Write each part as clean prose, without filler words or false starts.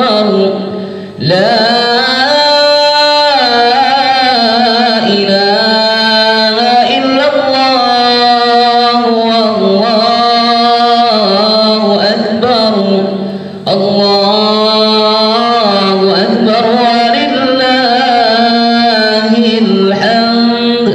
أكبر لا إله إلا الله والله أكبر الله أكبر ولله الحمد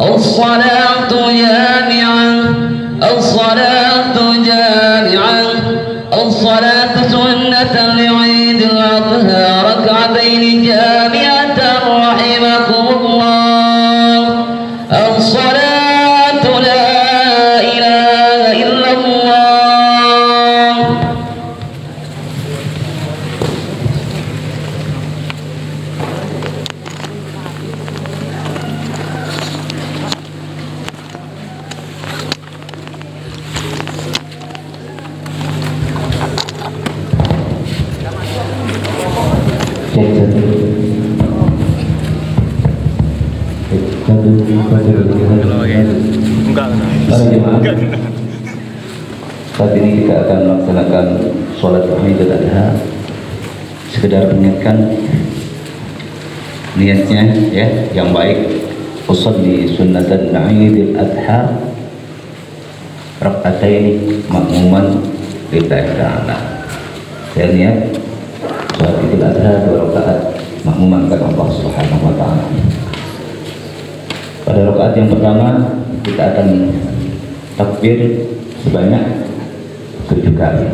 الصلاة جامعة الصلاة جامعة الصلاة سنة لعيد الأضحى ركعتين جامعة رحمكم الله الصلاة لا إله إلا الله Saat ini kita akan melaksanakan sholat Idul Adha. Sekedar mengingatkan niatnya ya yang baik. Usolli sunnatan Idul Adha rak'ataini ma'muman lillahi ta'ala. Saya niat sholat Idul Adha 2 rakaat ma'muman kepada Allah Subhanahu wa taala. Pada rakaat yang pertama kita akan takbir sebanyak 7 kali.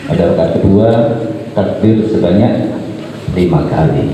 Pada rakaat kedua takbir sebanyak 5 kali.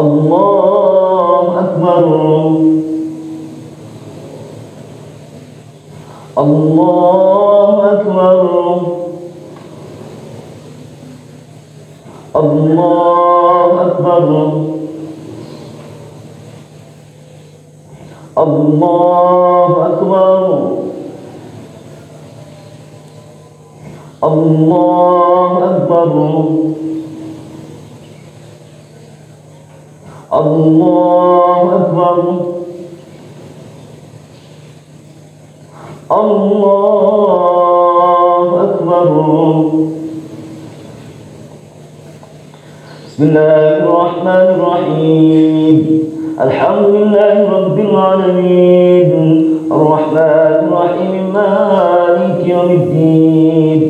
الله أكبر الله أكبر الله أكبر الله أكبر الله أكبر الله أكبر الله أكبر. بسم الله الرحمن الرحيم. الحمد لله رب العالمين الرحمن الرحيم مالك يوم الدين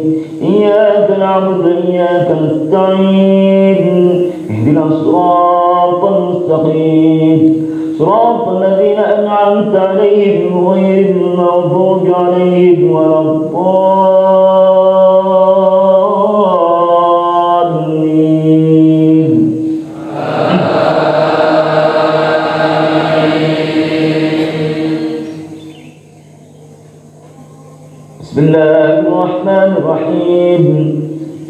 إياك نعبد وإياك نستعين اهدنا الصراط المستقيم صراط الذين أنعمت عليهم غير المغضوب عليهم ولا الضالين.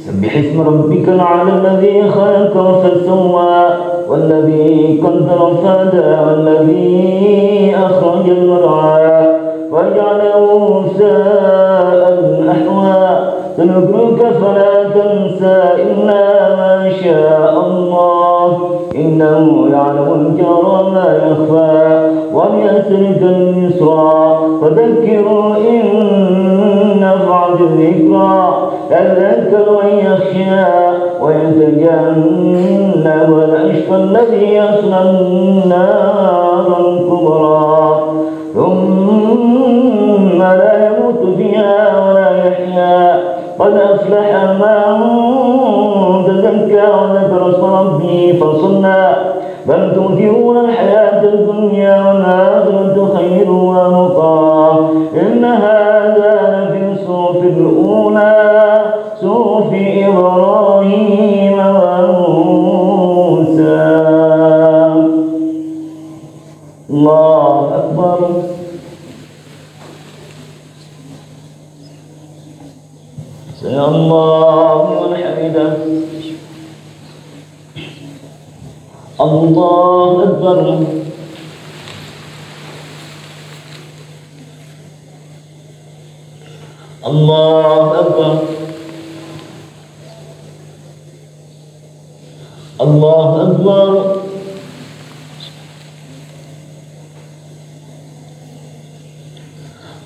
سبح اسم ربك الأعلى الذي خلق فسوى والذي قدر فهدى والذي أخرج المرعى وجعله ساء أحوى سنقرئك فلا تنسى إلا ما شاء الله إنه يعلم الجهر وما يخفى وليسرك اليسرى فذكر إن نفعت الذكرى يذكر من يخشى ويتجنب الأشقى الذي يصلى النار الكبرى ثم لا يموت فيها ولا يحيا قد أفلح من تزكى وذكر اسم ربه فصلى بل تؤثرون الحياة الدنيا والآخرة خير وأبقى إن هذا لفي الصحف الأولى صحف إبراهيم وموسى. الله أكبر. سمع الله لمن حمده. الله أكبر. الله أكبر. الله أكبر.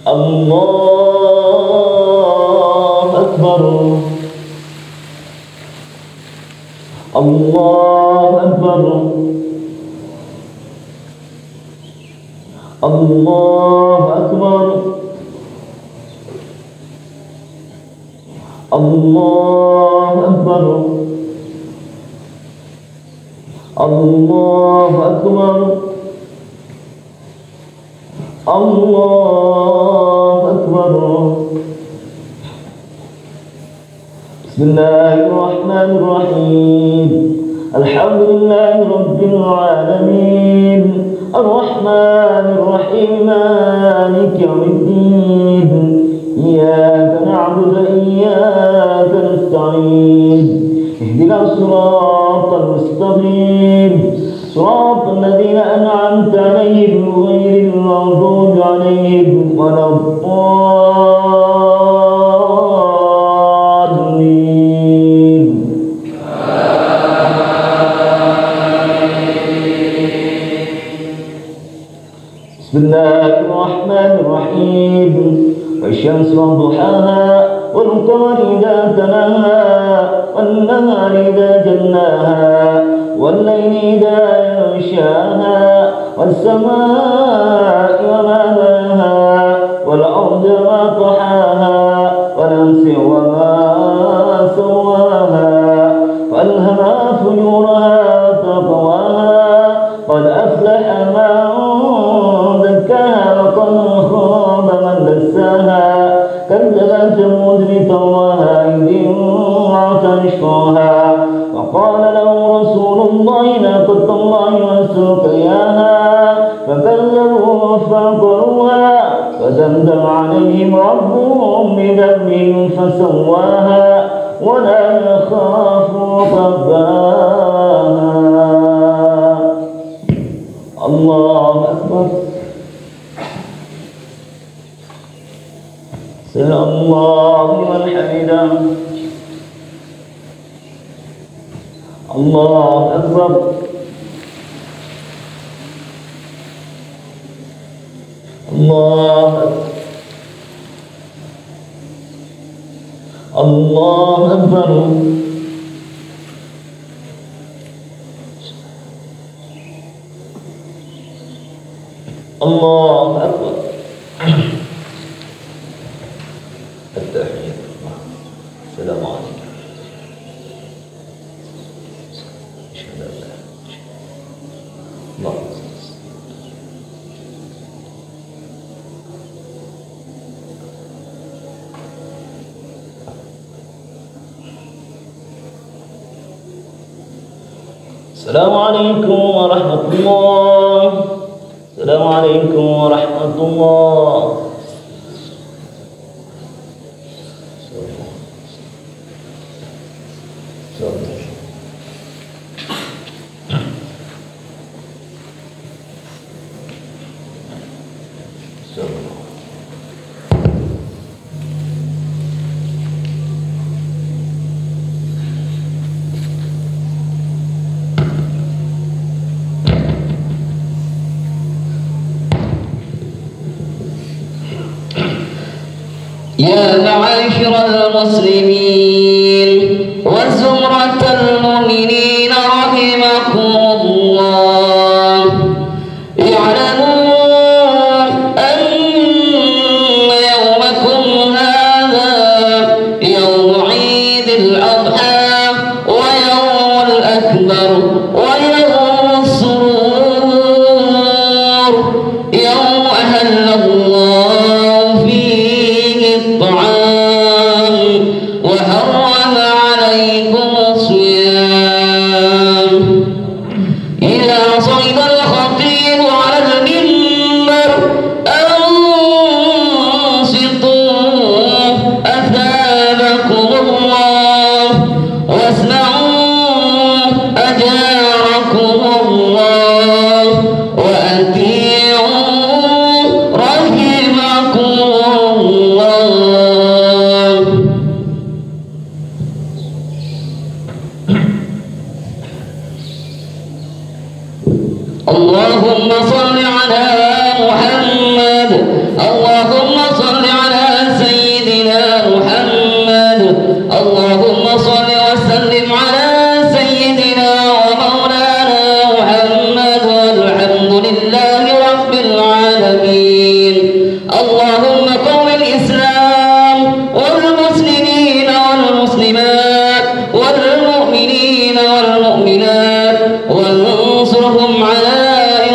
الله أكبر. الله أكبر. الله أكبر. الله أكبر. الله أكبر. الله أكبر. بسم الله الرحمن الرحيم الحمد لله رب العالمين الرحمن الرحيم مالك يوم الدين إياك نعبد وإياك نستعين اهدنا الصراط المستقيم صراط الذين أنعمت عليهم غير المغضوب عليهم ولا الضالين. بسم الله الرحمن الرحيم والشمس وضحاها والقمر إذا تلاها والنهار إذا جلاها والليل إذا يغشاها والسماء وما بناها والأرض وما طحاها ونفس وما سواها فألهمها فجورها وتقواها قد أفلح من زكاها وقد خاب من دساها كذبت ثمود بطغواها إذ انبعث أشقاها وقال له رسول الله ناقة الله وسقياها فكذبوه فعقروها فدمدم عليهم ربهم بذنبهم فسواها ولا يخاف عقباها. الله أكبر. سمع الله لمن حمده. الله أكبر. الله أكبر. الله أكبر. الله أكبر. التحية. السلام عليكم. الله. السلام عليكم ورحمة الله. السلام عليكم ورحمة الله. يا معاشر المسلمين وزمرة المؤمنين رحمكم الله، اعلموا أن يومكم هذا يوم عيد الأضحى ويوم الأكبر ويوم السرور، يوم أهل الله فيه الطعام وحرم عليكم الصيام. إذا صعد الخطيب على المنبر أنصتوا أثابكم الله، واسمعوا أجاركم الله، وأطيعوا رحمكم الله. اللهم صل على محمد، اللهم صل على سيدنا محمد، اللهم صل وسلم على سيدنا ومولانا محمد، والحمد لله رب العالمين. اللهم قوم الإسلام والمسلمين والمسلمات والمؤمنين والمؤمنات، وانصرهم على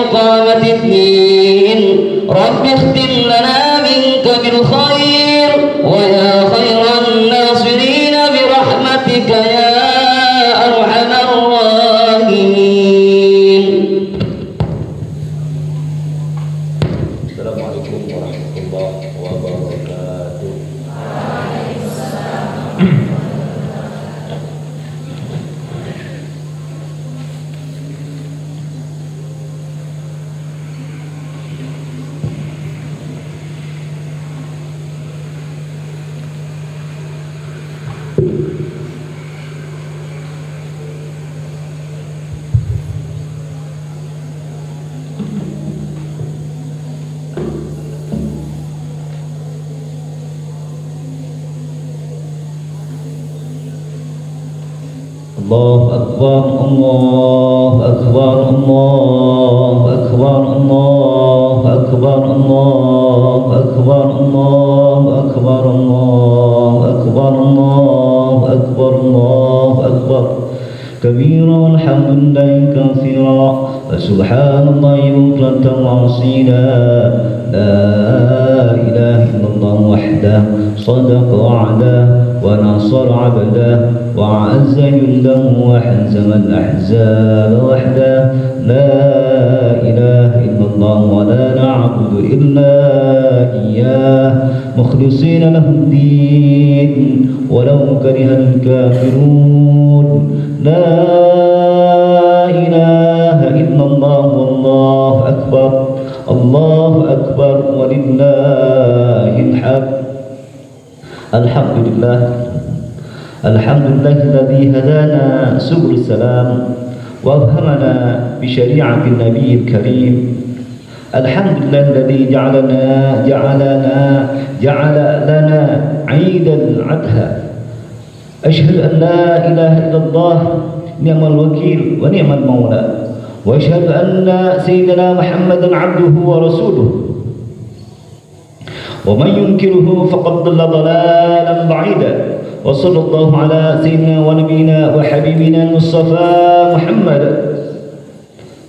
إقامة الدين. رب اختم لنا منك بالخير ويا خير الناصرين برحمتك يا أرحم الراحمين. السلام عليكم ورحمة الله وبركاته. الله أكبر الله أكبر الله أكبر الله أكبر الله أكبر الله أكبر الله أكبر الله أكبر الله أكبر كبيرا والحمد لله كثيرا وسبحان الله بكرة وأصيلا. لا إله إلا الله وحده صدق وعده ونصر عبده وعز جنده وحزم الأحزاب وحده. لا إله إلا الله ولا نعبد إلا إياه مخلصين له الدين ولو كره الكافرون. لا إله إلا الله والله أكبر الله أكبر ولله الحمد. الحمد لله الحمد لله الذي هدانا سبل السلام وأفهمنا بشريعة النبي الكريم. الحمد لله الذي جعل لنا عيد الأضحى. أشهد أن لا إله إلا الله نعم الوكيل ونعم المولى، وأشهد أن سيدنا محمدا عبده ورسوله، ومن ينكره فقد ضل ضلالا بعيدا. وصلى الله على سيدنا ونبينا وحبيبنا المصطفى محمد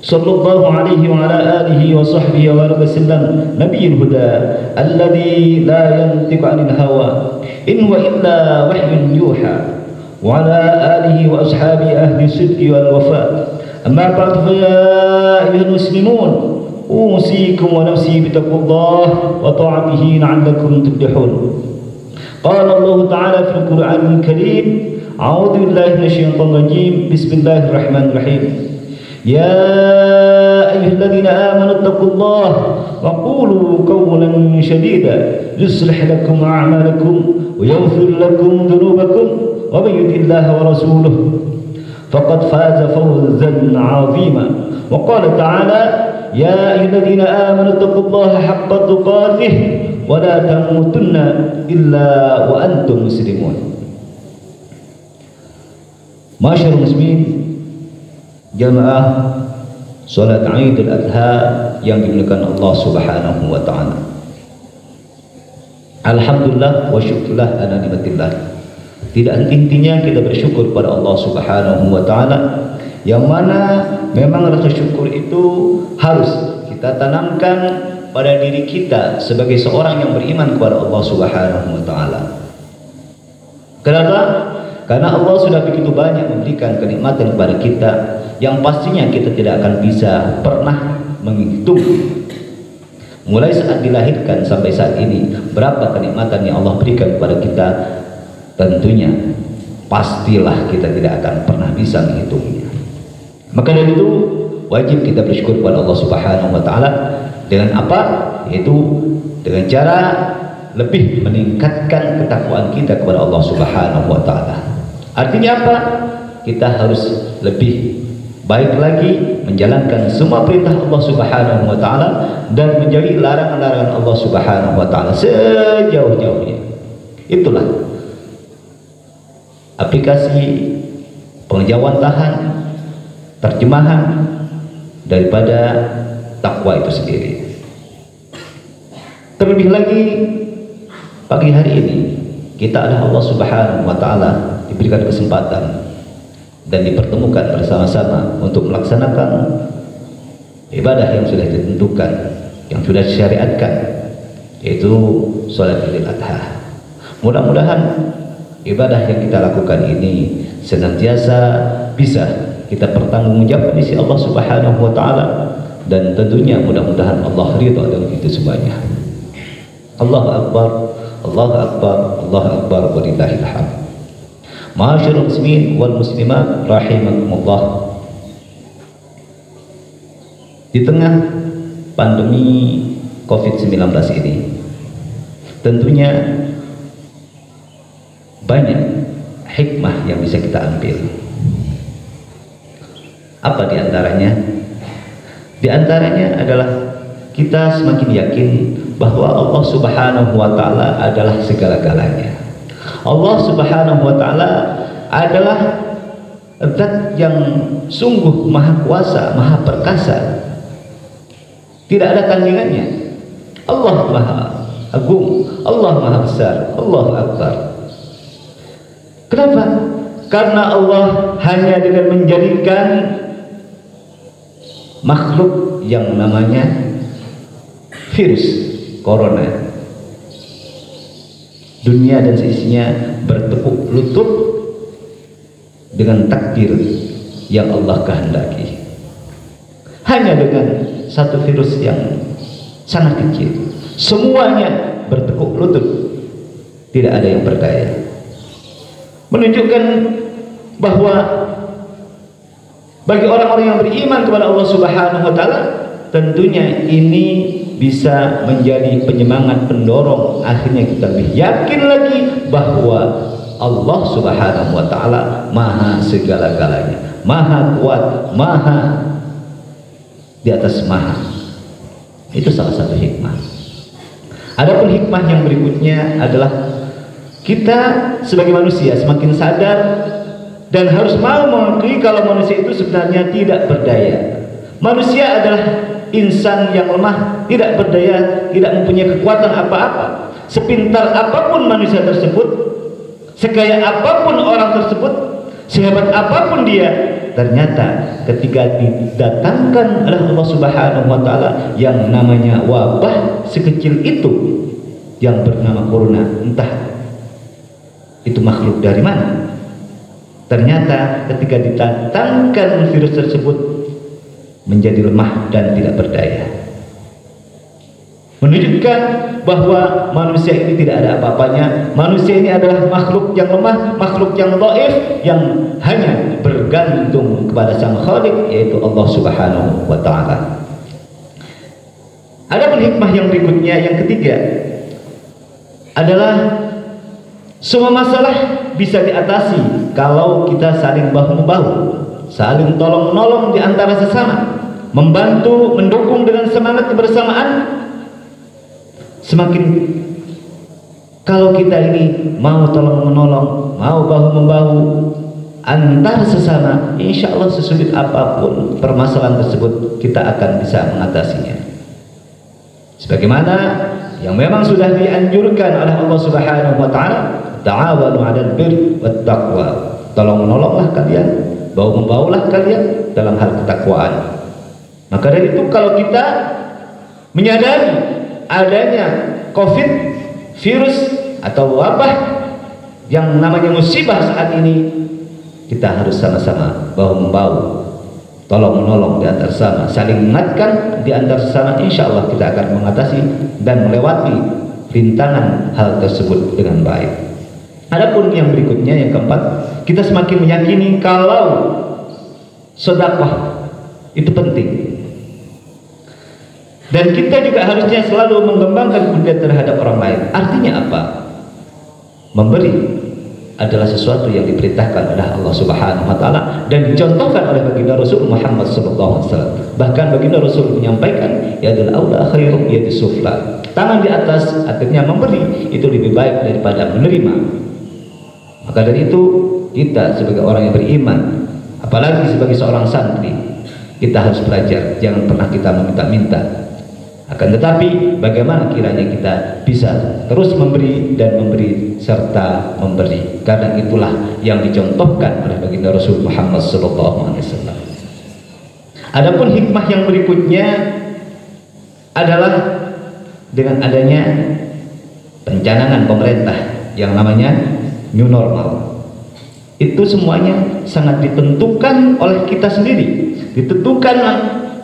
صلى الله عليه وعلى آله وصحبه وسلم، نبي الهدى الذي لا ينطق عن الهوى إن هو إلا وحي يوحى، وعلى آله وأصحابه أهل الصدق والوفاء. أما بعد فيا أيها المسلمون أوصيكم ونفسي بتقوى الله وطاعته لعلكم تفلحون. قال الله تعالى في القرآن الكريم: A'udzu billahi minasyaitonir rajim. Bismillahirrahmanirrahim. Ya ayyuhalladzina amanu taqullaha wa qulu qawlan shadida yuslih lakum a'malakum wa yaghfir lakum dhunubakum wa may yuti'illaha wa rasulahu faqad faza fawzan 'azima. Wa qala ta'ala ya ayyuhalladzina amanu taqullaha haqqa tuqatih wa la tamutunna illa wa antum muslimun. Masyarul muslimin, jamaah salat Idul Adha yang dimuliakan Allah Subhanahu wa taala. Alhamdulillah wa syukrullah ala nikmatillah. Tidak henti-hentinya kita bersyukur pada Allah Subhanahu wa taala, yang mana memang rasa syukur itu harus kita tanamkan pada diri kita sebagai seorang yang beriman kepada Allah Subhanahu wa taala. Kenapa? Karena Allah sudah begitu banyak memberikan kenikmatan kepada kita yang pastinya kita tidak akan bisa pernah menghitung. Mulai saat dilahirkan sampai saat ini, berapa kenikmatan yang Allah berikan kepada kita, tentunya pastilah kita tidak akan pernah bisa menghitungnya. Maka dari itu wajib kita bersyukur kepada Allah Subhanahu wa taala dengan apa? Yaitu dengan cara lebih meningkatkan ketakwaan kita kepada Allah Subhanahu wa taala. Artinya apa? Kita harus lebih baik lagi menjalankan semua perintah Allah Subhanahu wa taala dan menjauhi larangan-larangan Allah Subhanahu wa taala sejauh-jauhnya. Itulah aplikasi penjawantahan terjemahan daripada takwa itu sendiri. Terlebih lagi pagi hari ini kita adalah Allah Subhanahu wa taala diberikan kesempatan dan dipertemukan bersama-sama untuk melaksanakan ibadah yang sudah ditentukan, yang sudah disyariatkan, yaitu sholat Idul Adha. Mudah-mudahan ibadah yang kita lakukan ini senantiasa bisa kita pertanggungjawabkan di sisi Allah Subhanahu wa taala, dan tentunya mudah-mudahan Allah ridha dengan itu semuanya. Allahu Akbar, Allahu Akbar, Allahu Akbar, walillahil hamd. Ma'asyiral muslimin wal muslimat rahimakumullah. Di tengah pandemi Covid-19 ini, tentunya banyak hikmah yang bisa kita ambil. Apa di antaranya? Di antaranya adalah kita semakin yakin bahwa Allah Subhanahu wa taala adalah segala-galanya. Allah Subhanahu wa taala adalah zat yang sungguh maha kuasa, maha perkasa. Tidak ada tandingannya. Allah maha agung, Allah maha besar, Allahu Akbar. Kenapa? Karena Allah hanya dengan menjadikan makhluk yang namanya virus corona, dunia dan seisinya bertepuk lutut dengan takdir yang Allah kehendaki. Hanya dengan satu virus yang sangat kecil, semuanya bertekuk lutut, tidak ada yang berdaya. Menunjukkan bahwa bagi orang-orang yang beriman kepada Allah Subhanahu wa taala, tentunya ini bisa menjadi penyemangat pendorong, akhirnya kita lebih yakin lagi bahwa Allah Subhanahu wa taala maha segala-galanya, maha kuat, maha di atas maha. Itu salah satu hikmah. Adapun hikmah yang berikutnya adalah kita sebagai manusia semakin sadar dan harus mau mengakui kalau manusia itu sebenarnya tidak berdaya. Manusia adalah insan yang lemah, tidak berdaya, tidak mempunyai kekuatan apa-apa. Sepintar apapun manusia tersebut, sekaya apapun orang tersebut, sehebat apapun dia, ternyata ketika didatangkan oleh Allah Subhanahu wa taala yang namanya wabah sekecil itu yang bernama corona, entah itu makhluk dari mana, ternyata ketika didatangkan virus tersebut menjadi lemah dan tidak berdaya. menunjukkan bahwa manusia ini tidak ada apa-apanya. Manusia ini adalah makhluk yang lemah, makhluk yang dhaif, yang hanya bergantung kepada Sang Khaliq, yaitu Allah Subhanahu wa taala. Adapun hikmah yang berikutnya, yang ketiga, adalah semua masalah bisa diatasi kalau kita saling bahu-membahu, saling tolong-menolong di antara sesama, membantu, mendukung dengan semangat kebersamaan. Semakin kalau kita ini mau tolong-menolong, mau bahu-membahu antar sesama, insya Allah sesulit apapun permasalahan tersebut kita akan bisa mengatasinya. Sebagaimana yang memang sudah dianjurkan oleh Allah Subhanahu wa taala, ta'awanu 'alal birri wat taqwa. Tolong menolonglah kalian, bahu membahulah kalian dalam hal ketakwaan. Maka dari itu kalau kita menyadari adanya COVID, virus atau wabah yang namanya musibah saat ini, kita harus sama-sama bahu membahu, tolong menolong di antar sesama, saling mengingatkan di antar sesama. Insya Allah kita akan mengatasi dan melewati rintangan hal tersebut dengan baik. Adapun yang berikutnya, yang keempat, kita semakin meyakini kalau sedekah itu penting. Dan kita juga harusnya selalu mengembangkan budaya terhadap orang lain. Artinya apa? Memberi adalah sesuatu yang diperintahkan oleh Allah Subhanahu wa taala dan dicontohkan oleh baginda Rasul Muhammad sallallahu alaihi wasallam. Bahkan baginda Rasul menyampaikan, yadul aula khairum yadis sufla. Tangan di atas, artinya memberi itu lebih baik daripada menerima. Maka dari itu kita sebagai orang yang beriman, apalagi sebagai seorang santri, kita harus belajar, jangan pernah kita meminta-minta. Akan tetapi bagaimana kiranya kita bisa terus memberi dan memberi serta memberi, karena itulah yang dicontohkan oleh baginda Rasul Muhammad sallallahu alaihi wasallam. Adapun hikmah yang berikutnya adalah dengan adanya pencanangan pemerintah yang namanya new normal. Itu semuanya sangat ditentukan oleh kita sendiri, ditentukan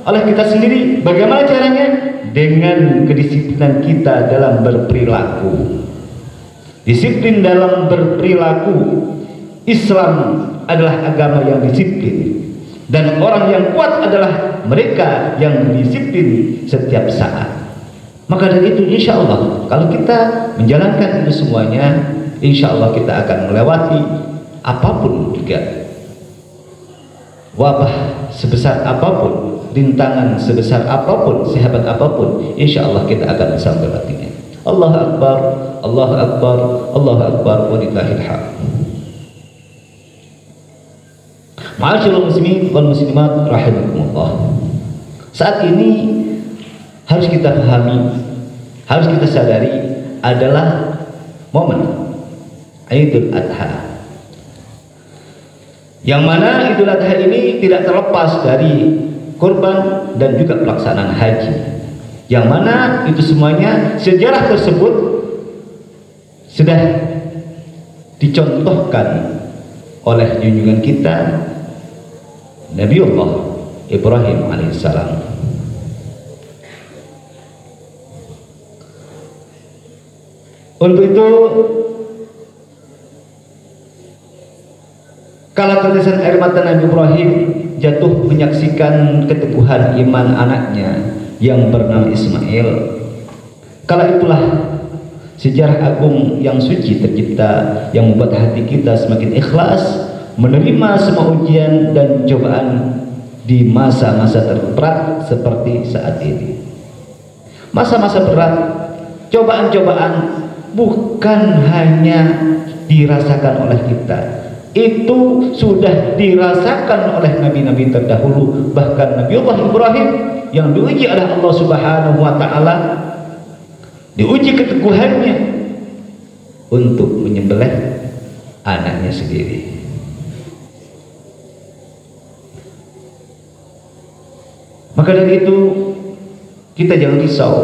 oleh kita sendiri. Bagaimana caranya? Dengan kedisiplinan kita dalam berperilaku. Disiplin dalam berperilaku. Islam adalah agama yang disiplin, dan orang yang kuat adalah mereka yang disiplin setiap saat. Maka dari itu insya Allah kalau kita menjalankan itu semuanya, insya Allah kita akan melewati apapun juga, wabah sebesar apapun, rintangan sebesar apapun, sahabat apapun, insya Allah kita akan bisa melewatinya. Allahu Akbar, Allahu Akbar, Allahu Akbar, walillahil hamd. Ma'asyiral muslimin wal muslimat rahimakumullah. Saat ini harus kita pahami, harus kita sadari adalah momen Idul Adha, yang mana Idul Adha ini tidak terlepas dari kurban dan juga pelaksanaan haji, yang mana itu semuanya sejarah tersebut sudah dicontohkan oleh junjungan kita Nabiullah Ibrahim alaihissalam. Untuk itu kala tetesan air mata Nabi Ibrahim jatuh menyaksikan keteguhan iman anaknya yang bernama Ismail, kala itulah sejarah agung yang suci tercipta, yang membuat hati kita semakin ikhlas menerima semua ujian dan cobaan di masa-masa terberat seperti saat ini. Masa-masa berat, cobaan-cobaan bukan hanya dirasakan oleh kita, itu sudah dirasakan oleh nabi-nabi terdahulu. Bahkan Nabiullah Ibrahim yang diuji oleh Allah Subhanahu wa taala, diuji keteguhannya untuk menyembelih anaknya sendiri. Maka dari itu kita jangan risau,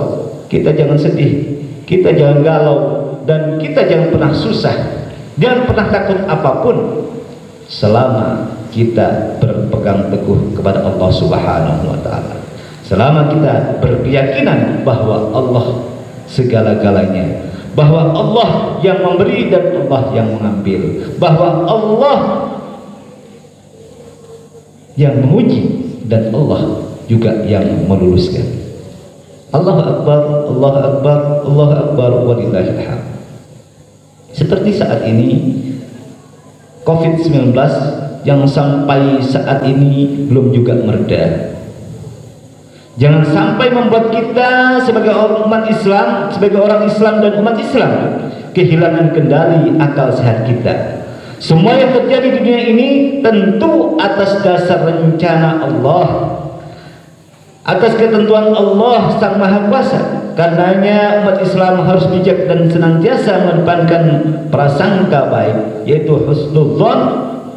kita jangan sedih, kita jangan galau, dan kita jangan pernah susah, jangan pernah takut apapun selama kita berpegang teguh kepada Allah Subhanahu wa taala. selama kita berkeyakinan bahwa Allah segala-galanya, bahwa Allah yang memberi dan Allah yang mengambil, bahwa Allah yang menguji dan Allah juga yang meluluskan. Allahu Akbar, Allahu Akbar, Allahu Akbar, walillahil hamd. Seperti saat ini COVID-19 yang sampai saat ini belum juga mereda. Jangan sampai membuat kita sebagai umat Islam, sebagai orang Islam dan umat Islam kehilangan kendali akal sehat kita. Semua yang terjadi di dunia ini tentu atas dasar rencana Allah, atas ketentuan Allah Sang Maha Kuasa. Karenanya umat Islam harus bijak dan senantiasa mengedepankan prasangka baik, yaitu husnudzon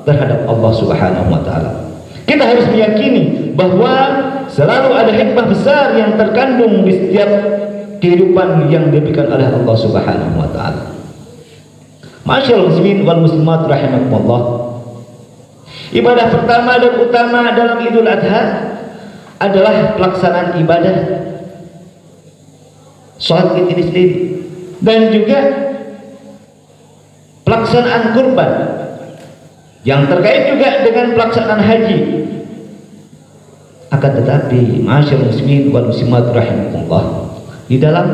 terhadap Allah Subhanahu wa taala. Kita harus meyakini bahwa selalu ada hikmah besar yang terkandung di setiap kehidupan yang diberikan oleh Allah Subhanahu wa taala. Masyaallah muslimin wal muslimat rahimakumullah. Ibadah pertama dan utama dalam Idul Adha adalah pelaksanaan ibadah sholat Id ini sendiri, dan juga pelaksanaan kurban yang terkait juga dengan pelaksanaan haji. Akan tetapi masyaallah muslimin wal muslimat rahimakumullah, di dalam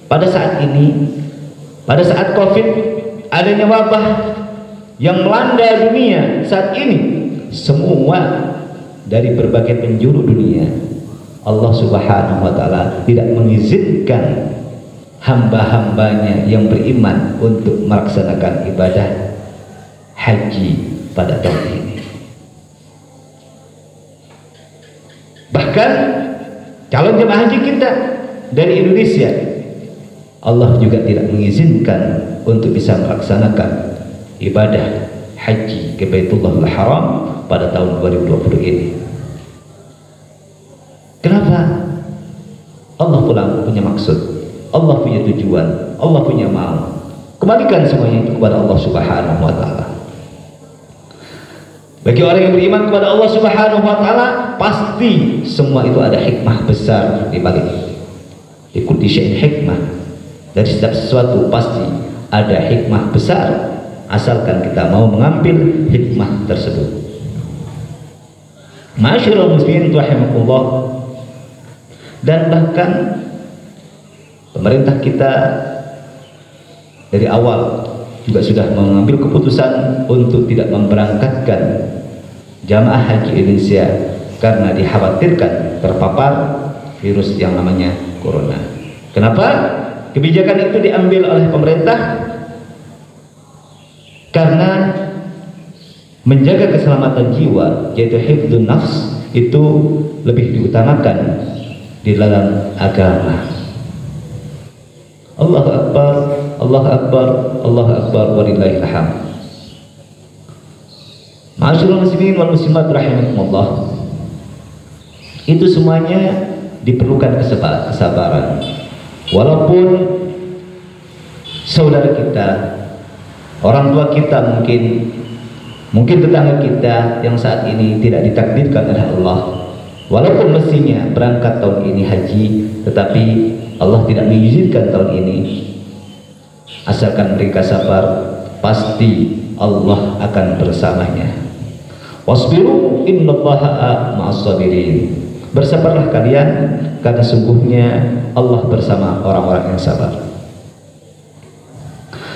pada saat ini, pada saat Covid, adanya wabah yang melanda dunia saat ini, semua dari berbagai penjuru dunia, Allah Subhanahu wa taala tidak mengizinkan hamba-hambanya yang beriman untuk melaksanakan ibadah haji pada tahun ini. Bahkan calon jemaah haji kita dari Indonesia, Allah juga tidak mengizinkan untuk bisa melaksanakan ibadah haji ke Baitullahil Haram pada tahun 2020 ini. Kenapa? Allah pulang punya maksud, Allah punya tujuan, Allah punya mau. Kembalikan semuanya itu kepada Allah Subhanahu wa taala. Bagi orang yang beriman kepada Allah Subhanahu wa taala, pasti semua itu ada hikmah besar di balik. Di kulli syai'in hikmah. Dari setiap sesuatu pasti ada hikmah besar, asalkan kita mau mengambil hikmah tersebut. Masyaallah muslimin rahimakumullah. Dan bahkan pemerintah kita dari awal juga sudah mengambil keputusan untuk tidak memberangkatkan jamaah haji Indonesia karena dikhawatirkan terpapar virus yang namanya corona. Kenapa? Kebijakan itu diambil oleh pemerintah karena menjaga keselamatan jiwa, yaitu hifdzun nafs, itu lebih diutamakan di dalam agama. Allahu Akbar, Allahu Akbar, Allahu Akbar, walillahil hamd. Ma'asyiral muslimin wal muslimat rahimakumullah. Itu semuanya diperlukan kesabaran. Walaupun saudara kita, orang tua kita, mungkin tetangga kita yang saat ini tidak ditakdirkan oleh Allah, walaupun mestinya berangkat tahun ini haji, tetapi Allah tidak mengizinkan tahun ini, asalkan mereka sabar, pasti Allah akan bersamanya. Wasbiru innallaha ma'as sabirin. Bersabarlah kalian, karena sungguhnya Allah bersama orang-orang yang sabar.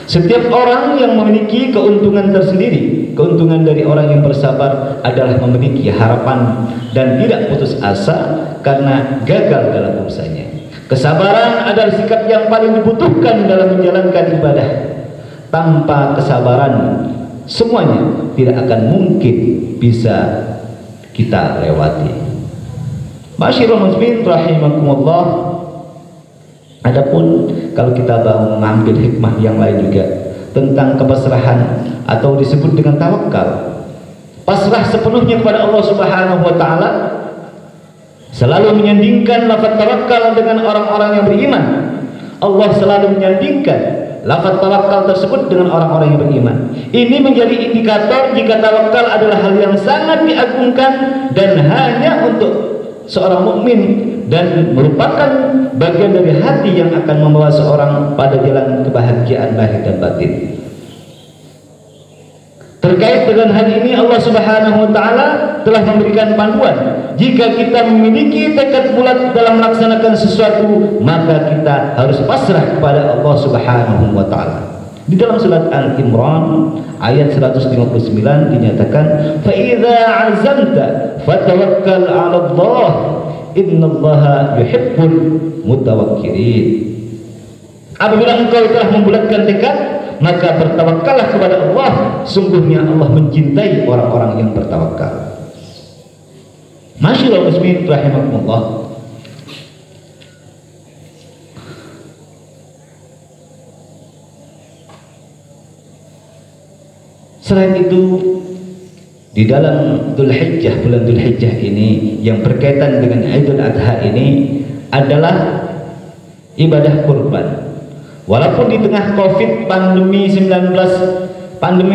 Setiap orang yang memiliki keuntungan tersendiri. Keuntungan dari orang yang bersabar adalah memiliki harapan dan tidak putus asa karena gagal dalam usahanya. Kesabaran adalah sikap yang paling dibutuhkan dalam menjalankan ibadah. Tanpa kesabaran, semuanya tidak akan mungkin bisa kita lewati. Masyaallah muslimin rahimakumullah. Adapun kalau kita mau mengambil hikmah yang lain juga tentang kepasrahan atau disebut dengan tawakal, pasrah sepenuhnya kepada Allah Subhanahu wa taala, selalu menyandingkan lafaz tawakal dengan orang-orang yang beriman. Allah selalu menyandingkan lafaz tawakal tersebut dengan orang-orang yang beriman. Ini menjadi indikator jika tawakal adalah hal yang sangat diagungkan dan hanya untuk seorang mukmin dan merupakan bagian dari hati yang akan membawa seorang pada jalan kebahagiaan lahir dan batin. Terkait dengan hal ini Allah Subhanahu wa taala telah memberikan panduan. Jika kita memiliki tekad bulat dalam melaksanakan sesuatu, maka kita harus pasrah kepada Allah Subhanahu wa taala. Di dalam surat Al-Imran ayat 159 dinyatakan, "Fa idza 'azamta fatawakkal 'ala Allah, innallaha yuhibbul mutawakkilin." Apabila engkau telah membulatkan tekad, maka bertawakallah kepada Allah, sungguhnya Allah mencintai orang-orang yang bertawakal. Masyaallah muslimin rahimakumullah. Selain itu, di dalam Dzulhijjah, bulan Dzulhijjah ini yang berkaitan dengan Idul Adha ini adalah ibadah kurban. Walaupun di tengah pandemi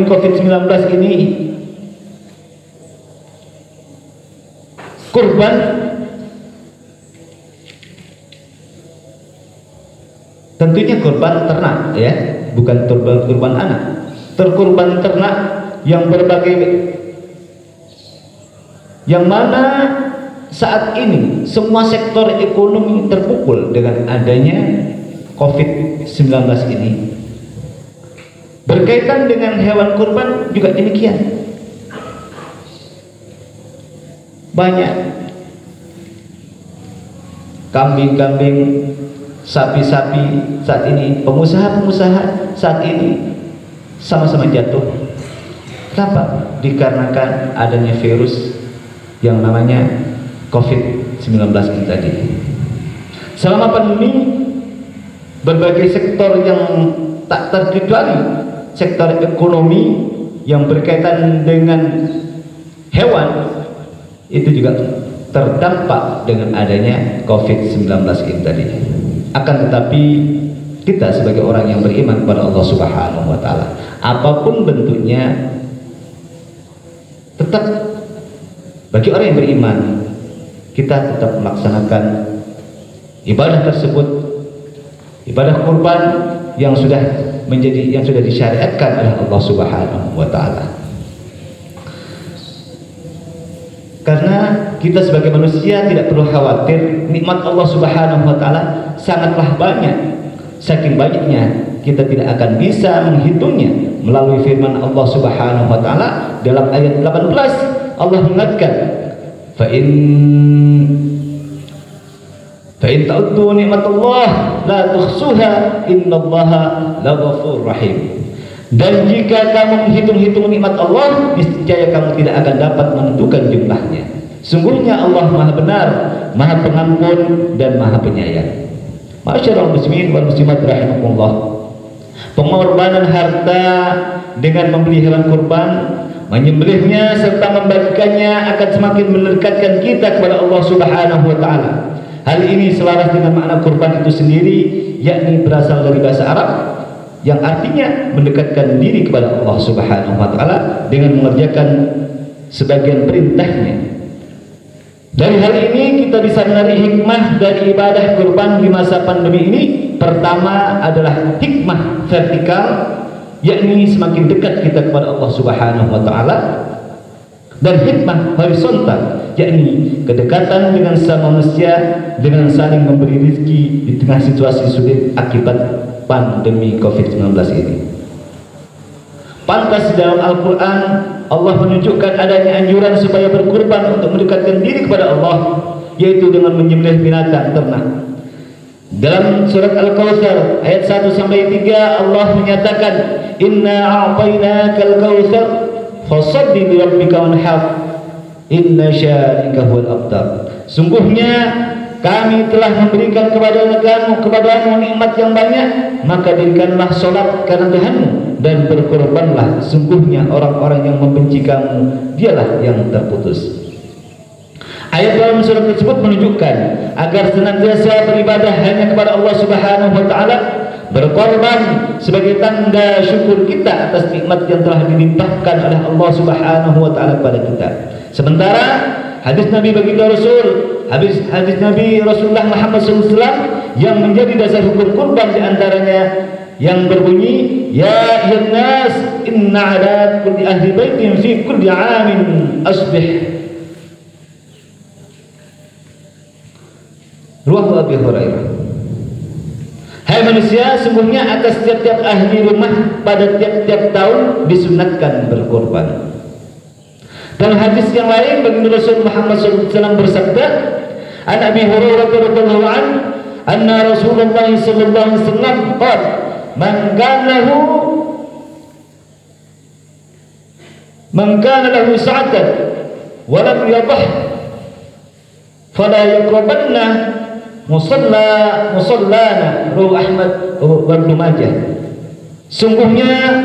COVID-19 ini, kurban tentunya kurban ternak, ya, bukan kurban anak. Kurban ternak yang berbagai, yang mana saat ini semua sektor ekonomi terpukul dengan adanya COVID-19 ini. Berkaitan dengan hewan kurban juga demikian. Banyak kambing-kambing, sapi-sapi saat ini, pengusaha-pengusaha saat ini sama-sama jatuh. Kenapa? Dikarenakan adanya virus yang namanya COVID-19 ini tadi. Selama pandemi, berbagai sektor yang tak terkecuali sektor ekonomi yang berkaitan dengan hewan itu juga terdampak dengan adanya COVID-19 ini tadi. Akan tetapi kita sebagai orang yang beriman kepada Allah Subhanahu wa taala, apapun bentuknya, tetap bagi orang yang beriman, kita tetap melaksanakan ibadah tersebut, ibadah kurban yang sudah disyariatkan oleh Allah Subhanahu wa taala. Karena kita sebagai manusia tidak perlu khawatir, nikmat Allah Subhanahu wa taala sangatlah banyak. Saking banyaknya kita tidak akan bisa menghitungnya. Melalui firman Allah Subhanahu wa taala dalam ayat 18, Allah mengatakan, fa in ta'uddu nikmatullah la tuhsuha innallaha laghafurur rahim. Dan jika kamu menghitung-hitung nikmat Allah, niscaya kamu tidak akan dapat menentukan jumlahnya. Sungguhnya Allah Maha benar, Maha pengampun dan Maha penyayang. Masyaallah muslimin wal muslimat rahimakumullah. Pengorbanan harta dengan membeli hewan kurban, menyembelihnya serta membagikannya akan semakin mendekatkan kita kepada Allah Subhanahu wa taala. Hal ini selaras dengan makna kurban itu sendiri, yakni berasal dari bahasa Arab yang artinya mendekatkan diri kepada Allah Subhanahu wa taala dengan mengerjakan sebagian perintahnya. Dari hal ini kita bisa menarik hikmah dari ibadah kurban di masa pandemi ini. Pertama adalah hikmah vertikal, yakni semakin dekat kita kepada Allah Subhanahu wa taala, dan hikmah horizontal, yakni kedekatan dengan sesama manusia dengan saling memberi rezeki di tengah situasi sulit akibat pandemi COVID-19 ini. Pantas dalam Al-Quran Allah menunjukkan adanya anjuran supaya berkurban untuk mendekatkan diri kepada Allah, yaitu dengan menyembelih binatang ternak. Dalam surat Al-Kautsar ayat 1-3 Allah menyatakan, inna a'tainakal kautsar fasalli li rabbika wanhar inna syani'aka huwal abtar. Sungguhnya kami telah memberikan kepadamu nikmat yang banyak, maka dirikanlah solat karena Tuhanmu dan berkorbanlah. Sungguhnya orang-orang yang membenci kamu, dialah yang terputus. Ayat dalam surat tersebut menunjukkan agar senantiasa beribadah hanya kepada Allah Subhanahu wa taala, berkorban sebagai tanda syukur kita atas nikmat yang telah dilimpahkan oleh Allah Subhanahu wa taala kepada kita. Sementara hadis Nabi baginda Rasul, hadis Nabi Rasulullah Muhammad SAW yang menjadi dasar hukum kurban, diantaranya yang berbunyi, ya ayyuhan nas inna ala kulli ahli baitin fi kulli amin asbih. Ruwahu Abi Hurairah. Hai manusia, sungguhnya atas tiap-tiap ahli rumah pada tiap-tiap tahun disunatkan berkorban. Dalam hadis yang lain baginda Rasul Muhammad SAW bersabda, an Abi Hurairah radhiyallahu anhu anna Rasulullah sallallahu alaihi wasallam qala man kana lahu sa'atan wa lam yadhh fala yaqrabanna musallana ruh Ahmad wa Ibnu Majah. Sungguhnya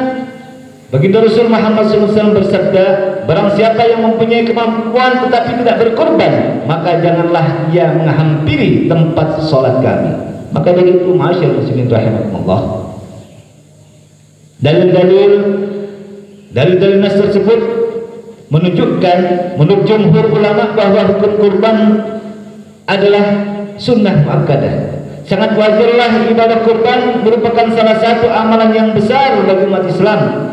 baginda Rasul Muhammad SAW bersabda, barang siapa yang mempunyai kemampuan tetapi tidak berkorban, maka janganlah ia menghampiri tempat sholat kami. Maka dari itu ma'asyiral muslimin rahimakumullah, dalil-dalil nas tersebut menunjukkan menurut jumhur ulama bahwa hukum kurban adalah sunnah muakkadah. Sangat wajarlah ibadah kurban merupakan salah satu amalan yang besar bagi umat Islam.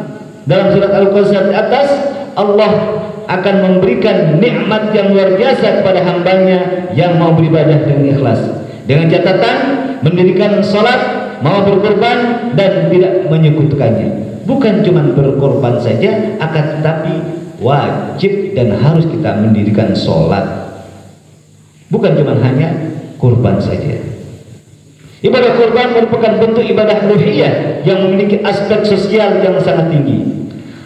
Dalam surat Al-Qasas di atas, Allah akan memberikan nikmat yang luar biasa kepada hambanya yang mau beribadah dengan ikhlas, dengan catatan mendirikan sholat, mau berkorban dan tidak menyekutukannya. Bukan cuma berkorban saja, akan tetapi wajib dan harus kita mendirikan sholat. Bukan cuma hanya kurban saja. Ibadah kurban merupakan bentuk ibadah ruhiyah yang memiliki aspek sosial yang sangat tinggi.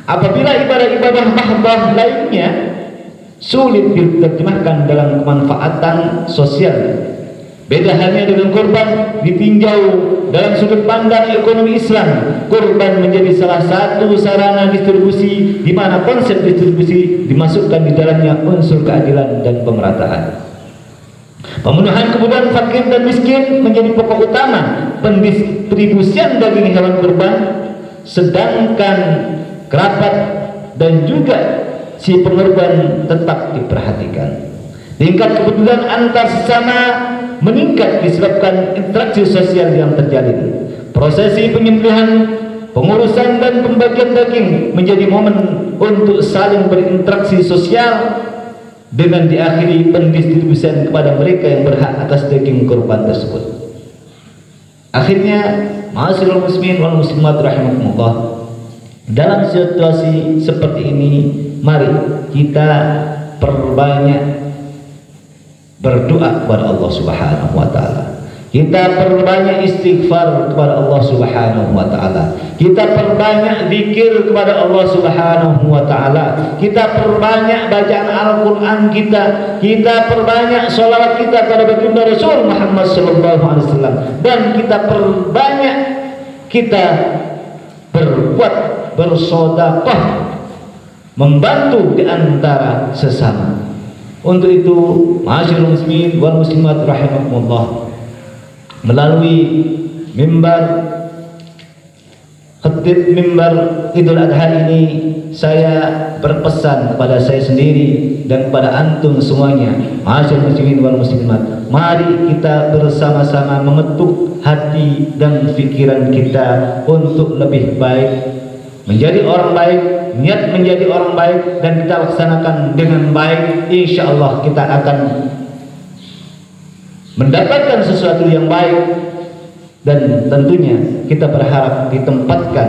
Apabila ibadah-ibadah mahdah lainnya sulit diterjemahkan dalam kemanfaatan sosial, beda halnya dengan kurban ditinjau dalam sudut pandang ekonomi Islam. Kurban menjadi salah satu sarana distribusi di mana konsep distribusi dimasukkan di dalamnya unsur keadilan dan pemerataan. Pemenuhan kebutuhan fakir dan miskin menjadi pokok utama pendistribusian daging hewan kurban, sedangkan kerabat dan juga si pengorban tetap diperhatikan. Tingkat kepedulian antar sesama meningkat disebabkan interaksi sosial yang terjalin. Prosesi penyembelihan, pengurusan dan pembagian daging menjadi momen untuk saling berinteraksi sosial dengan diakhiri pendistribusian kepada mereka yang berhak atas daging kurban tersebut. Akhirnya, ma'asyiral muslimin wal muslimat rahimakumullah, dalam situasi seperti ini, mari kita perbanyak berdoa kepada Allah Subhanahu wa taala. Kita perbanyak istighfar kepada Allah Subhanahu wa taala. Kita perbanyak zikir kepada Allah Subhanahu wa taala. Kita perbanyak bacaan Al-Qur'an kita. Kita perbanyak sholawat kita kepada baginda Rasul Muhammad sallallahu alaihi wasallam, dan kita perbanyak kita berbuat bersedekah, membantu di antara sesama. Untuk itu, ma'asyiral muslimin wal muslimat rahimakumullah, melalui mimbar khatib mimbar Idul Adha ini, saya berpesan kepada saya sendiri dan kepada antum semuanya, ma'asyiral muslimin wal muslimat, mari kita bersama-sama mengetuk hati dan pikiran kita untuk lebih baik, menjadi orang baik, niat menjadi orang baik, dan kita laksanakan dengan baik. Insya Allah kita akan mendapatkan sesuatu yang baik, dan tentunya kita berharap ditempatkan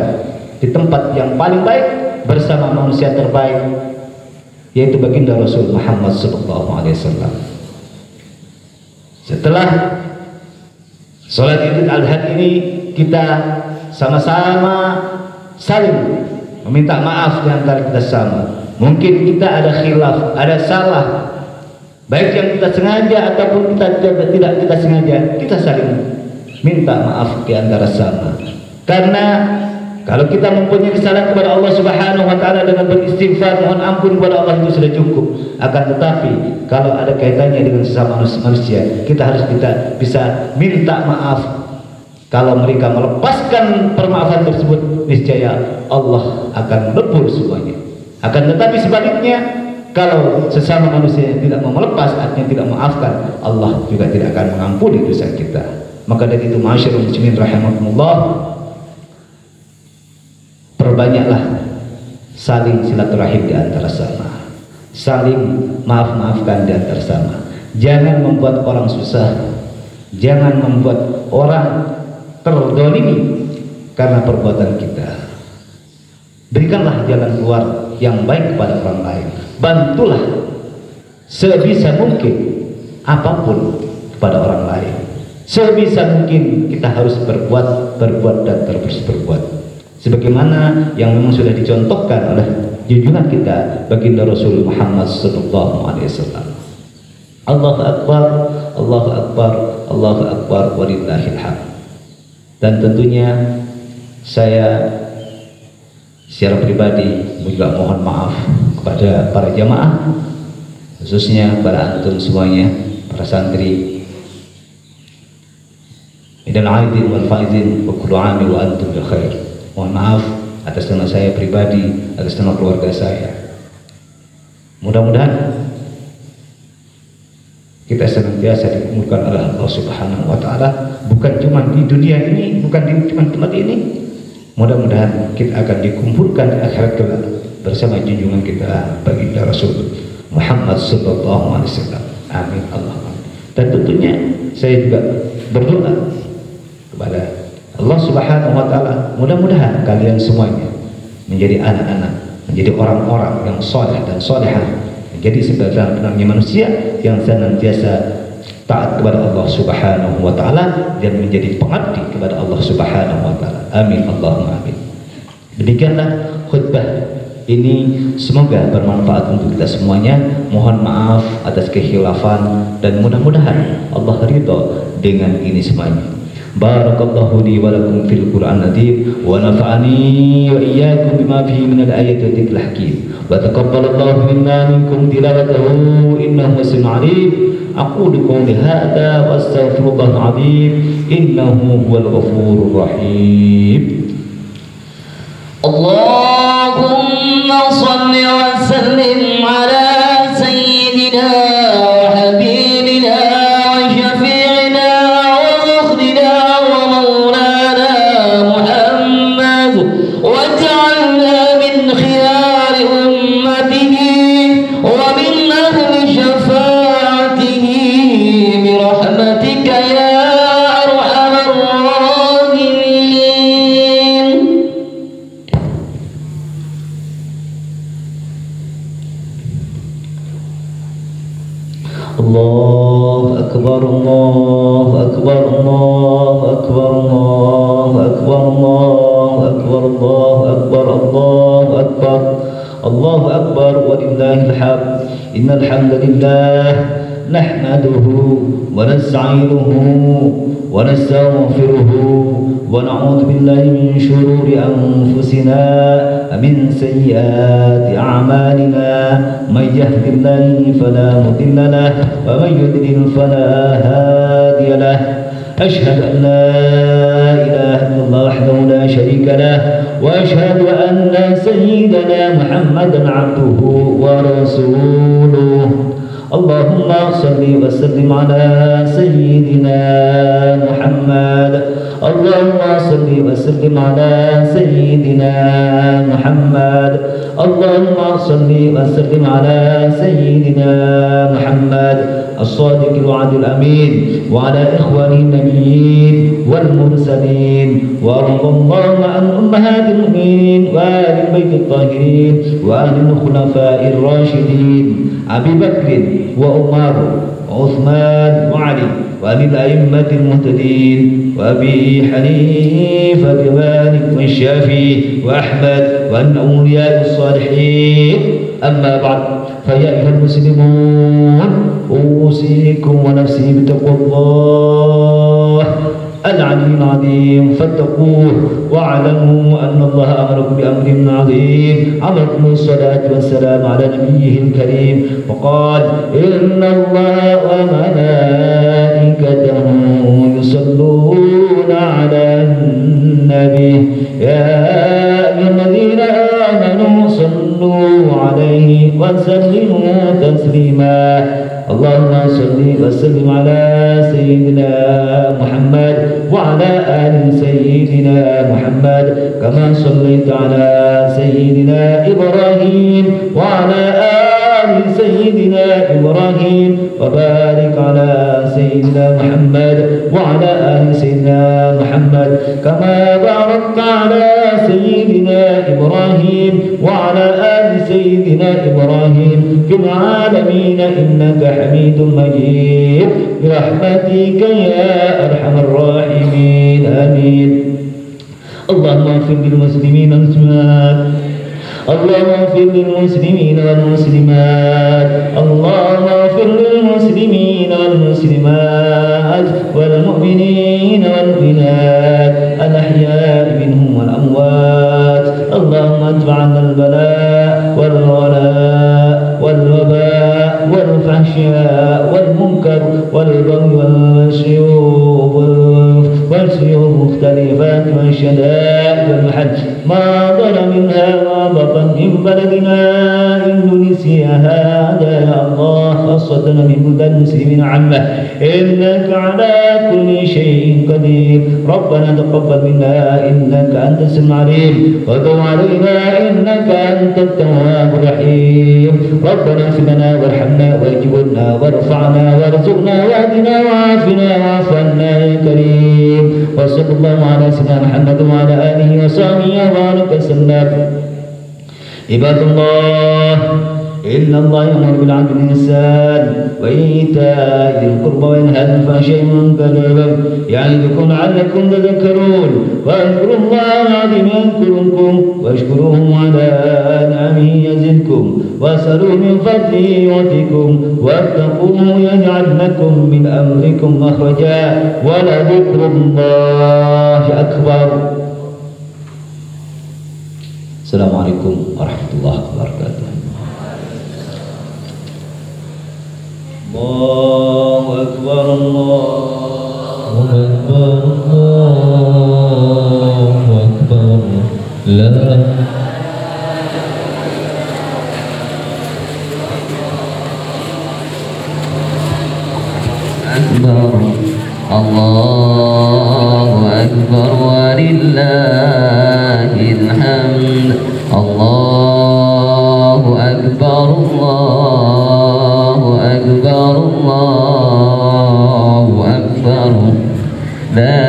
di tempat yang paling baik bersama manusia terbaik, yaitu baginda Rasul Muhammad SAW. Setelah sholat Idul Adha ini, kita sama-sama saling meminta maaf di antara kita sama. Mungkin kita ada khilaf, ada salah, baik yang kita sengaja ataupun kita tidak kita sengaja, kita saling minta maaf di antara sama. Karena kalau kita mempunyai kesalahan kepada Allah Subhanahu wa taala dengan beristighfar, mohon ampun kepada Allah, itu sudah cukup. Akan tetapi kalau ada kaitannya dengan sesama manusia, kita harus bisa minta maaf. Kalau mereka melepaskan permaafan tersebut, niscaya Allah akan lebur semuanya. Akan tetapi sebaliknya, Kalau sesama manusia yang tidak mau melepas, artinya tidak memaafkan, Allah juga tidak akan mengampuni dosa kita. Maka dari itu, ma'asyiral muslimin rahimakumullah, perbanyaklah saling silaturahim di antara sama, saling maaf-maafkan di antara sama. Jangan membuat orang susah, jangan membuat orang terdolimi karena perbuatan kita. Berikanlah jalan keluar yang baik kepada orang lain. Bantulah sebisa mungkin apapun kepada orang lain. Sebisa mungkin kita harus berbuat dan terus berbuat. Sebagaimana yang memang sudah dicontohkan oleh junjungan kita baginda Rasul Muhammad sallallahu alaihi wasallam. Allahu akbar, Allahu akbar, Allahu akbar, walillahil hamd. Dan tentunya saya secara pribadi juga mohon maaf kepada para jamaah, khususnya para antum semuanya, para santri. Idul aidin wal faizin wa kullu amin wa antum bil khair. Mohon maaf atas nama saya pribadi, atas nama keluarga saya. Mudah-mudahan kita senantiasa dikumpulkan oleh Allah Subhanahu wa taala, bukan cuma di dunia ini, bukan di cuma tempat ini. Mudah-mudahan kita akan dikumpulkan di akhirat kelak bersama junjungan kita baginda Rasul Muhammad sallallahu alaihi wasallam. Amin Allahumma. Dan tentunya saya juga berdoa kepada Allah Subhanahu wa taala, mudah-mudahan kalian semuanya menjadi anak-anak, menjadi orang-orang yang saleh dan salehah, menjadi sebenarnya manusia yang senantiasa taat kepada Allah Subhanahu wa taala dan menjadi pengabdi kepada Allah Subhanahu wa taala. Amin Allahumma amin. Demikianlah khutbah ini, semoga bermanfaat untuk kita semuanya. Mohon maaf atas kekhilafan dan mudah-mudahan Allah ridha dengan ini semuanya. Barakallahu li wa lakum fil Qur'an Nadim wa nafa'ani wa iyyakum bima fihi min al-ayati wa dhikril hakim wa taqabbalallahu minna minkum tilawatahu innahu sami'un 'alim. Aqulu qawli hadza wa astaghfirullahal 'azim innahu huwal ghafurur rahim. Allahumma shalli wa sallim ala sayyidina wa habibina wa syafi'ina wa mukhdina wa maulana Muhammad waj'alna min khiyari ummatihi wa min ahli syafa'atihi bi rahmatika ya arhamar rahimin. Allahu akbar, Allahu akbar, Allahu akbar, Allahu akbar, Allahu akbar, Allahu akbar, Allahu akbar, Allahu akbar, walillahil hamd. Innal hamdalillah nahmaduhu wa nasta'inuhu wa nastaghfiruhu wa na'udzu billahi min shururi anfusina wa min sayyiati a'malina. Man yahdihillahu fala mudilla lahu wa man yudlil fala hadiya lahu. أشهد أن لا إله إلا الله وحده لا شريك له وأشهد أن سيدنا محمدا عبده ورسوله. اللهم صل وسلم على سيدنا محمد. اللهم صل وسلم على سيدنا محمد. اللهم صل وسلم على سيدنا محمد الصادق الوعد الأمين وعلى إخوانه النبيين والمرسلين وارض اللهم عن أمهات المؤمنين وآل البيت الطاهرين وآل الخلفاء الراشدين أبي بكر وعمر وعثمان وعلي وآل الأئمة المهتدين وأبي حنيفة ومالك والشافعي وأحمد وأن أولياء الصالحين. أما بعد فيا أيها المسلمون أوصيكم ونفسي بتقوى الله العلي العظيم فاتقوه واعلموا أن الله أمركم بأمر عظيم أمركم الصلاة والسلام على نبيه الكريم وقال إن الله وملائكته يصلون على النبي يا أيها الذين آمنوا صلوا عليه وسلموا تسليما. اللهم صل وسلم على سيدنا محمد وعلى آل سيدنا محمد كما صليت على سيدنا إبراهيم وعلى آل سيدنا إبراهيم وبارك على سيدنا محمد وعلى آل سيدنا محمد كما باركت على سيدنا إبراهيم وعلى آل سيدنا إبراهيم في العالمين إنك حميد مجيد برحمتك يا أرحم الراحمين آمين. اللهم اغفر للمسلمين والمسلمات اللهم اغفر للمسلمين والمسلمات اللهم اغفر للمسلمين والمسلمات والمؤمنين والمؤمنات الأحياء منهم والأموات. اللهم ادفع عنا البلاء والغلاء والوباء والفحشاء والمنكر والبغي والسيوف مختلفات والشدائد والمحج ما ظهر منها وبطن من بلدنا إندونيسيا هذا يا الله خاصة من بلدان المسلمين عامة إنك على كل شيء قدير. ربنا تقبل منا إنك أنت السميع العليم وتب علينا إنك أنت التواب الرحيم. ربنا اغفر لنا وارحمنا واجبرنا وارفعنا وارزقنا واهدنا وعافنا واعف عنا يا كريم. وصلى الله على سيدنا محمد وعلى آله وصحبه وبارك وسلم. عباد الله إن الله يأمر بالعدل والإحسان وإيتاء ذي القربى وينهى عن الفحشاء والمنكر والبغي يعظكم لعلكم تذكرون. واذكروا الله العظيم يذكركم واشكروه على نعمه يزدكم واسألوا من فضله يعطكم واتقوه يجعل لكم من أمركم مخرجا ولذكر الله أكبر. السلام عليكم ورحمة الله وبركاته. الله أكبر الله أكبر الله أكبر لا أكبر الله أكبر ولله الحمد. الله أكبر الله أكبر الله أكبر لا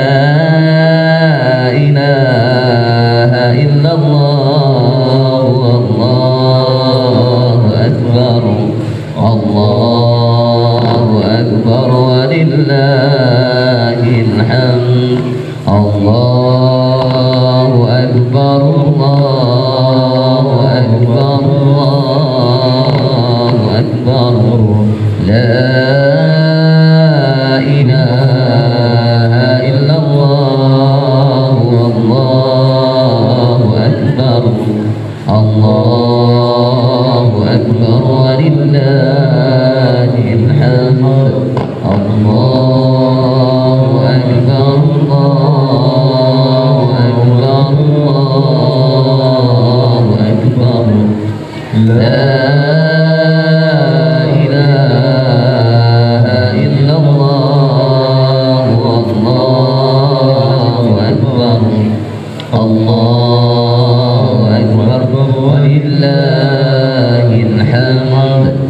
إله إلا الله. الله أكبر الله أكبر ولله الحمد. الله أكبر الله أكبر الله أكبر لا إله إلا الله. الله أكبر الله أكبر ولله الحمد. الله أكبر الله أكبر الله أكبر لا إله إلا الله. الله أكبر الله أكبر ولله الحمد.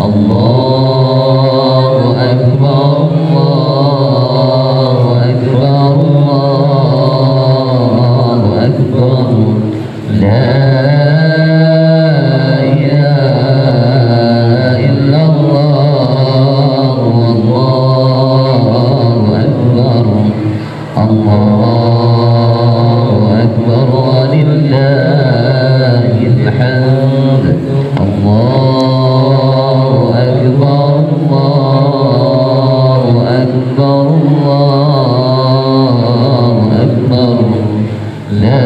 الله أكبر الله أكبر الله أكبر لا إله إلا الله. الله أكبر الله أكبر ولله الحمد. الله أكبر الله أكبر الله أكبر لا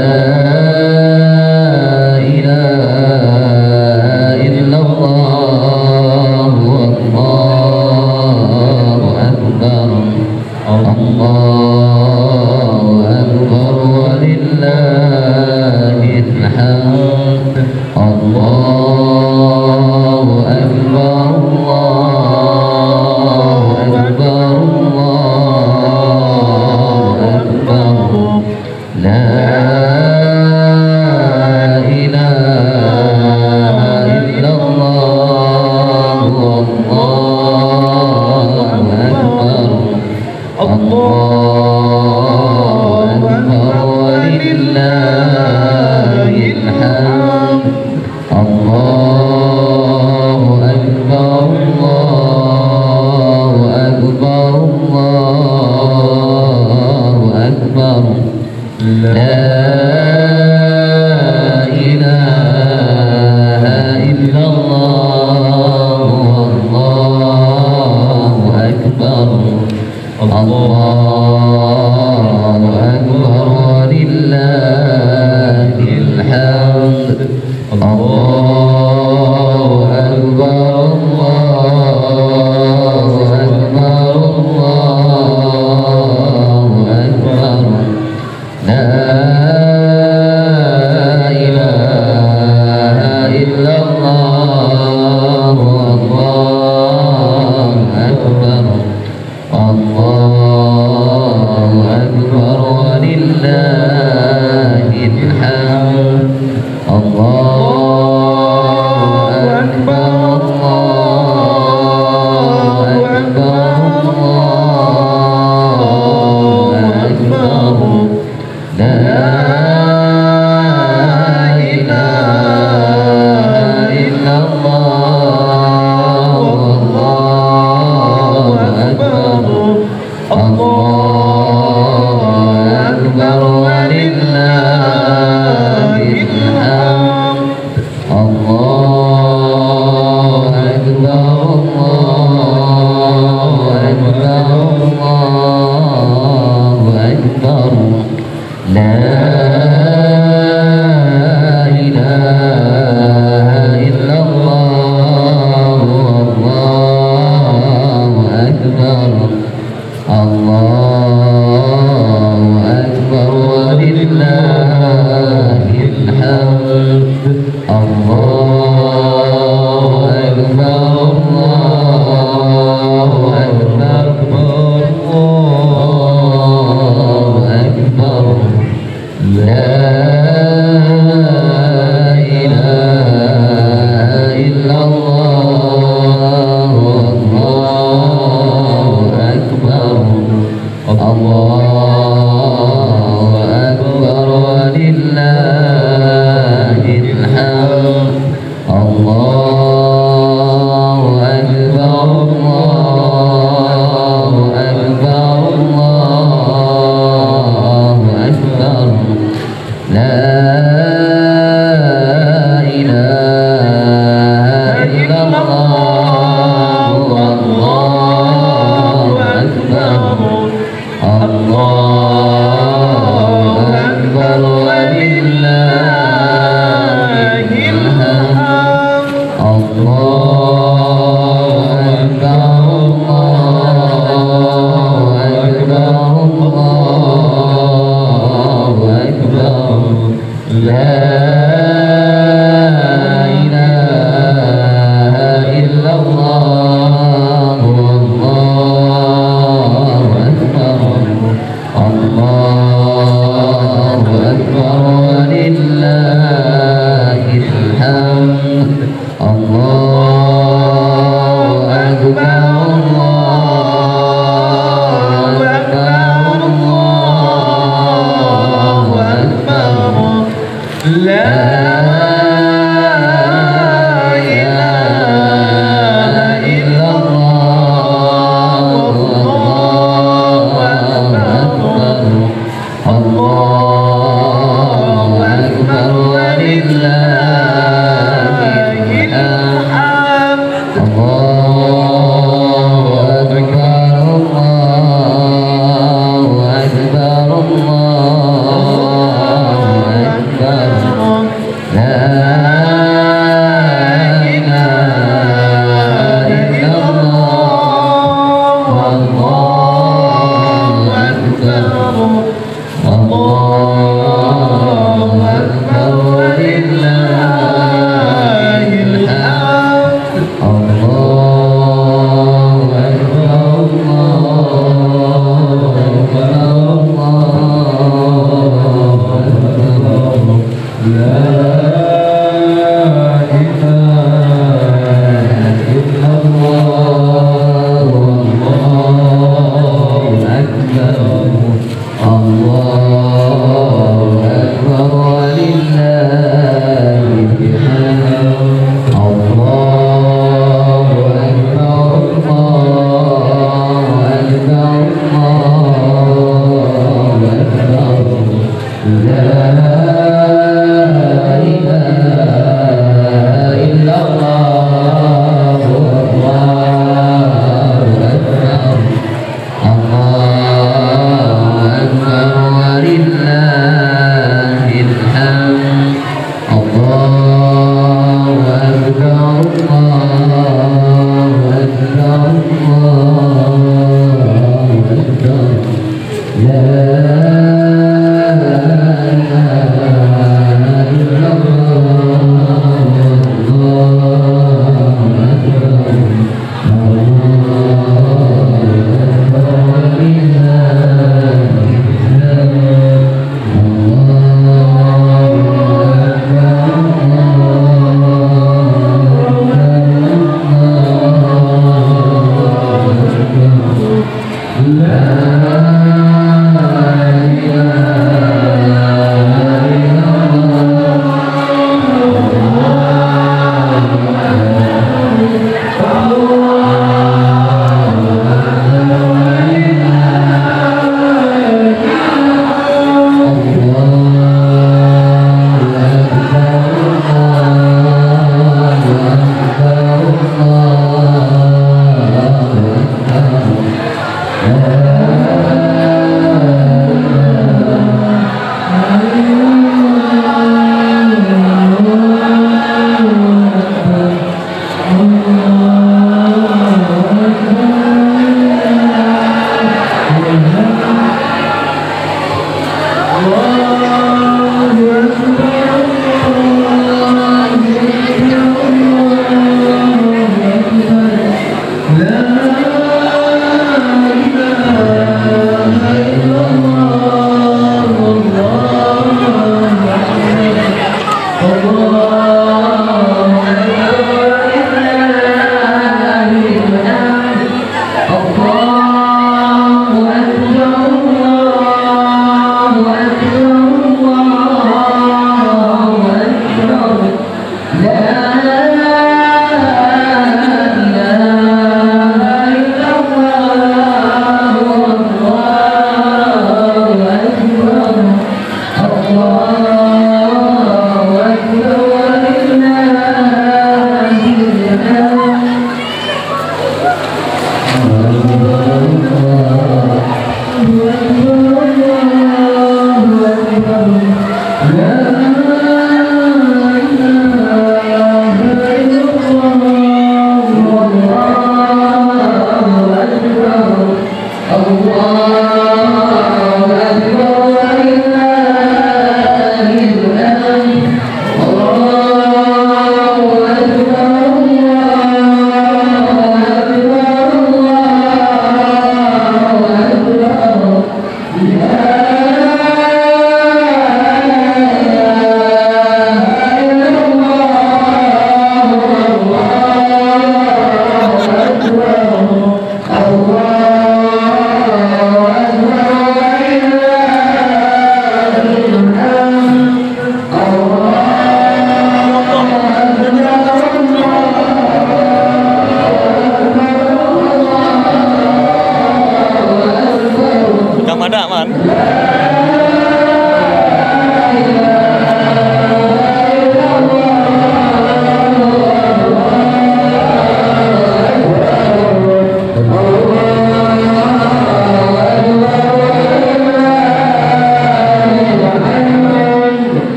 Ada man.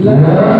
La